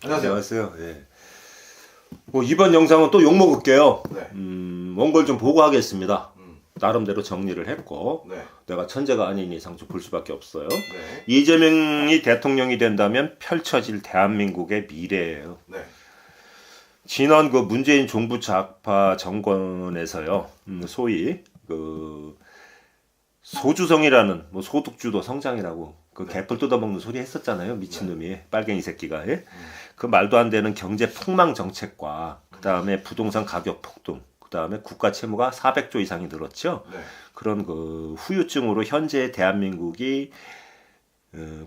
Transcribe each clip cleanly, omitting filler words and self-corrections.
안녕하세요. 예. 뭐 이번 영상은 또 욕 먹을게요. 네. 원고를 좀 보고 하겠습니다. 나름대로 정리를 했고 네. 내가 천재가 아닌 이상 좀 볼 수밖에 없어요. 네. 이재명이 대통령이 된다면 펼쳐질 대한민국의 미래예요. 네. 지난 그 문재인 정부 좌파 정권에서요, 소위 그 소주성이라는 뭐 소득주도 성장이라고 그 개뿔 뜯어먹는 소리 했었잖아요. 미친놈이 빨갱이 새끼가. 예? 그 말도 안 되는 경제 폭망 정책과 그 다음에 부동산 가격 폭등, 그 다음에 국가 채무가 400조 이상이 늘었죠. 네. 그런 그 후유증으로 현재 대한민국이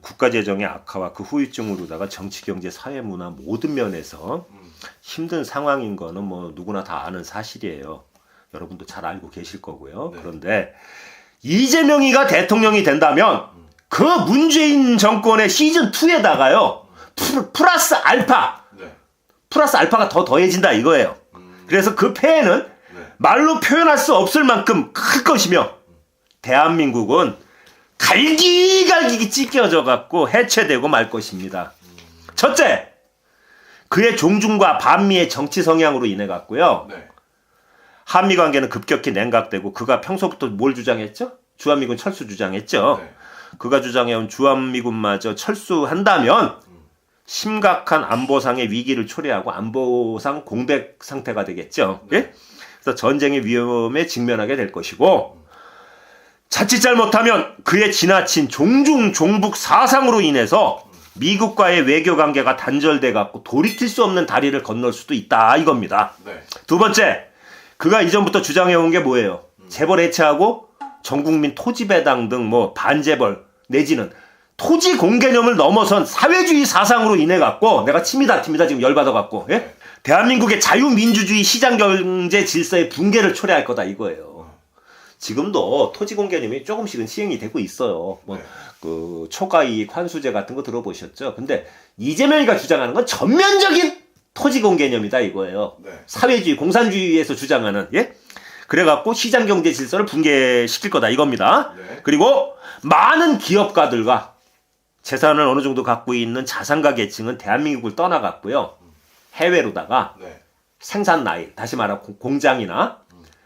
국가 재정의 악화와 그 후유증으로다가 정치, 경제, 사회, 문화 모든 면에서 힘든 상황인 거는 뭐 누구나 다 아는 사실이에요. 여러분도 잘 알고 계실 거고요. 네. 그런데 이재명이가 대통령이 된다면 그 문재인 정권의 시즌 2에다가요 플러스 알파, 네. 플러스 알파가 더 더해진다 이거예요. 그래서 그 폐해는 말로 표현할 수 없을 만큼 클 것이며 대한민국은 갈기갈기 찢겨져 갖고 해체되고 말 것입니다. 첫째, 그의 종중과 반미의 정치 성향으로 인해 갖고요. 네. 한미 관계는 급격히 냉각되고 그가 평소부터 뭘 주장했죠? 주한미군 철수 주장했죠. 네. 그가 주장해온 주한미군마저 철수한다면 심각한 안보상의 위기를 초래하고 안보상 공백 상태가 되겠죠. 예? 그래서 전쟁의 위험에 직면하게 될 것이고 자칫 잘못하면 그의 지나친 종중 종북 사상으로 인해서 미국과의 외교 관계가 단절돼 갖고 돌이킬 수 없는 다리를 건널 수도 있다 이겁니다. 네. 두 번째, 그가 이전부터 주장해온 게 뭐예요? 재벌 해체하고 전국민 토지배당 등 뭐 반재벌 내지는 토지 공개념을 넘어선 사회주의 사상으로 인해 갖고 내가 침이다 지금 열받아 갖고 예? 대한민국의 자유민주주의 시장경제 질서의 붕괴를 초래할 거다 이거예요. 지금도 토지 공개념이 조금씩은 시행이 되고 있어요. 뭐 그 초과이익 환수제 같은 거 들어보셨죠? 근데 이재명이가 주장하는 건 전면적인 토지 공개념이다 이거예요. 네. 사회주의 공산주의에서 주장하는 예? 그래갖고 시장경제 질서를 붕괴시킬 거다 이겁니다. 네. 그리고 많은 기업가들과 재산을 어느 정도 갖고 있는 자산가 계층은 대한민국을 떠나갔고요. 해외로다가 네. 생산 라인, 다시 말하면 공장이나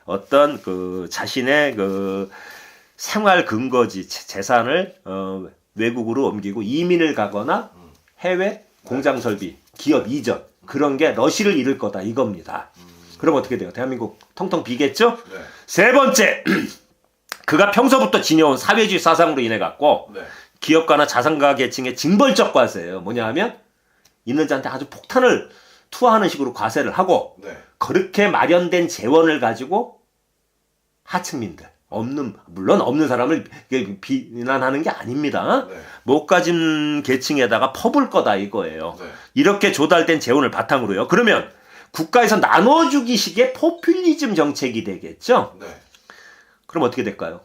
어떤 그 자신의 그 생활 근거지 재산을 외국으로 옮기고 이민을 가거나 해외 공장 설비, 기업 이전 그런 게 러시를 잃을 거다 이겁니다. 그럼 어떻게 돼요? 대한민국 텅텅 비겠죠? 네. 세 번째, 그가 평소부터 지녀온 사회주의 사상으로 인해 갖고 네. 기업가나 자산가 계층의 징벌적 과세예요. 뭐냐 하면 있는 자한테 아주 폭탄을 투하하는 식으로 과세를 하고 네. 그렇게 마련된 재원을 가지고 하층민들 물론 없는 사람을 비난하는 게 아닙니다. 네. 못 가진 계층에다가 퍼볼 거다 이거예요. 네. 이렇게 조달된 재원을 바탕으로요. 그러면 국가에서 나눠주기식의 포퓰리즘 정책이 되겠죠. 네. 그럼 어떻게 될까요?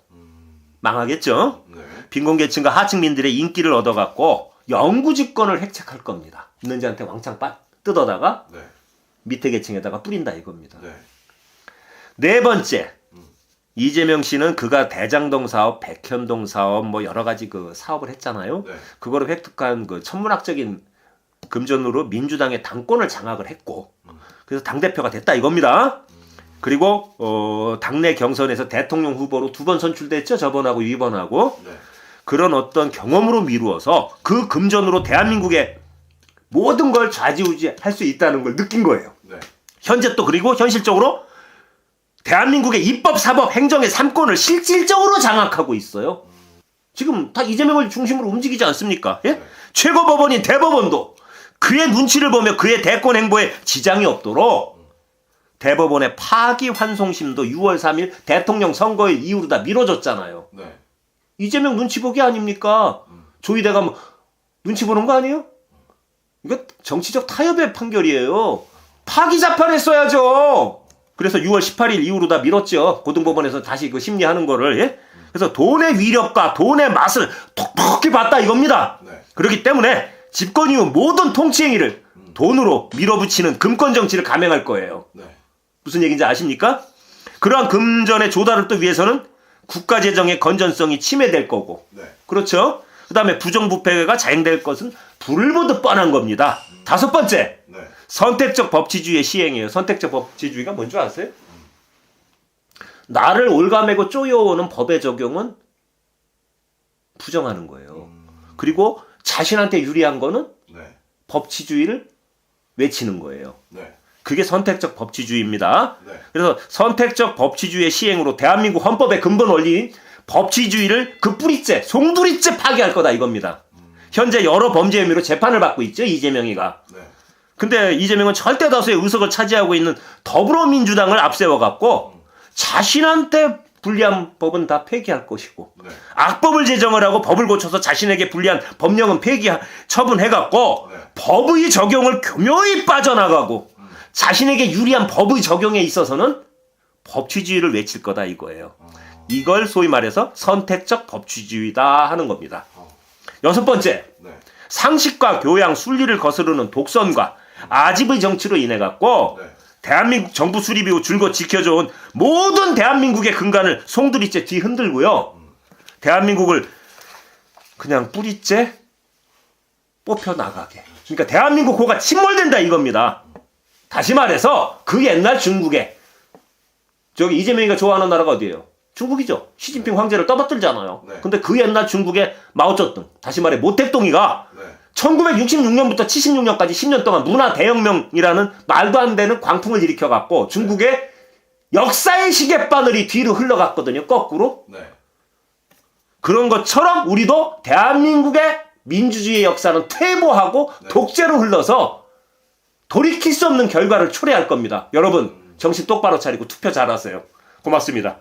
망하겠죠. 네. 빈곤계층과 하층민들의 인기를 얻어갖고 영구집권을 획책할 겁니다. 있는 자한테 왕창 뜯어다가 네. 밑에 계층에다가 뿌린다 이겁니다. 네. 네 번째, 이재명 씨는 그가 대장동 사업, 백현동 사업 뭐 여러 가지 그 사업을 했잖아요. 네. 그거를 획득한 그 천문학적인 금전으로 민주당의 당권을 장악을 했고 그래서 당대표가 됐다 이겁니다. 그리고 당내 경선에서 대통령 후보로 2번 선출됐죠. 저번하고 이번하고. 네. 그런 어떤 경험으로 미루어서 그 금전으로 대한민국의 모든 걸 좌지우지할 수 있다는 걸 느낀 거예요. 네. 현재 또 그리고 현실적으로 대한민국의 입법, 사법, 행정의 3권을 실질적으로 장악하고 있어요. 지금 다 이재명을 중심으로 움직이지 않습니까? 예? 최고법원인 대법원도 그의 눈치를 보며 그의 대권 행보에 지장이 없도록 대법원의 파기환송심도 6월 3일 대통령 선거일 이후로 다 미뤄졌잖아요. 네. 이재명 눈치 보기 아닙니까? 조희대가 뭐 눈치 보는 거 아니에요? 이거 정치적 타협의 판결이에요. 파기자판했어야죠. 그래서 6월 18일 이후로 다 미뤘죠. 고등법원에서 다시 그 심리하는 거를. 예? 그래서 돈의 위력과 돈의 맛을 톡톡히 봤다 이겁니다. 네. 그렇기 때문에 집권 이후 모든 통치 행위를 돈으로 밀어붙이는 금권 정치를 감행할 거예요. 네. 무슨 얘기인지 아십니까? 그러한 금전의 조달을 또 위해서는 국가 재정의 건전성이 침해될 거고, 네. 그렇죠? 그 다음에 부정부패가 자행될 것은 불을 보듯 뻔한 겁니다. 다섯 번째, 네. 선택적 법치주의의 시행이에요. 선택적 법치주의가 뭔지 아세요? 나를 올가매고 쪼여오는 법의 적용은 부정하는 거예요. 그리고 자신한테 유리한 거는 네. 법치주의를 외치는 거예요. 네. 그게 선택적 법치주의입니다. 네. 그래서 선택적 법치주의의 시행으로 대한민국 헌법의 근본 원리인 법치주의를 그 뿌리째, 송두리째 파괴할 거다 이겁니다. 현재 여러 범죄 혐의로 재판을 받고 있죠, 이재명이가. 네. 근데 이재명은 절대 다수의 의석을 차지하고 있는 더불어민주당을 앞세워갖고 자신한테 불리한 법은 다 폐기할 것이고 네. 악법을 제정을 하고 법을 고쳐서 자신에게 불리한 법령은 처분해갖고 네. 법의 적용을 교묘히 빠져나가고 자신에게 유리한 법의 적용에 있어서는 법치주의를 외칠 거다 이거예요. 이걸 소위 말해서 선택적 법치주의다 하는 겁니다. 여섯 번째, 네. 상식과 교양, 순리를 거스르는 독선과 아집의 정치로 인해 갖고 네. 대한민국 정부 수립이고 줄곧 지켜져온 모든 대한민국의 근간을 송두리째 뒤흔들고요. 대한민국을 그냥 뿌리째 뽑혀나가게. 그러니까 대한민국 호가 침몰된다 이겁니다. 다시 말해서 그 옛날 중국에 저기 이재명이가 좋아하는 나라가 어디예요? 중국이죠. 시진핑 황제를 떠받들잖아요. 네. 근데 그 옛날 중국의 마오쩌둥, 다시 말해 모택동이가 네. 1966년부터 76년까지 10년 동안 문화 대혁명이라는 말도 안 되는 광풍을 일으켜갖고 중국의 역사의 시계바늘이 뒤로 흘러갔거든요. 거꾸로. 네. 그런 것처럼 우리도 대한민국의 민주주의의 역사는 퇴보하고 네. 독재로 흘러서 돌이킬 수 없는 결과를 초래할 겁니다. 여러분 정신 똑바로 차리고 투표 잘하세요. 고맙습니다.